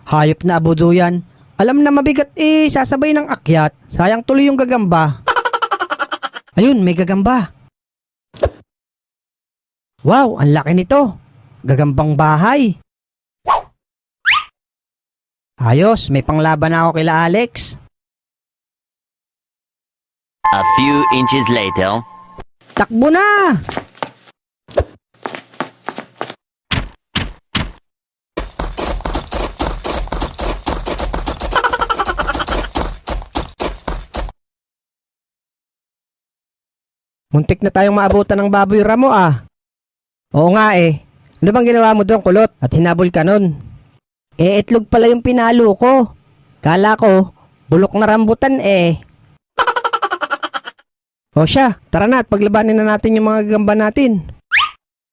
Hayop na abudo yan. Alam na mabigat sasabay ng akyat. Sayang tuloy yung gagamba. Ayun, may gagamba. Wow, ang laki nito. Gagambang bahay. Ayos, may panglaban na ako kila Alex. A few inches later. Takbo na! Muntik na tayong maabutan ng baboy ramo ah. Oo nga eh. Ano bang ginawa mo doon, kulot? At hinabol ka nun? Itlog pala yung pinalo ko. Kala ko, bulok na rambutan eh. O siya, tara na at paglabanin na natin yung mga gagamba natin.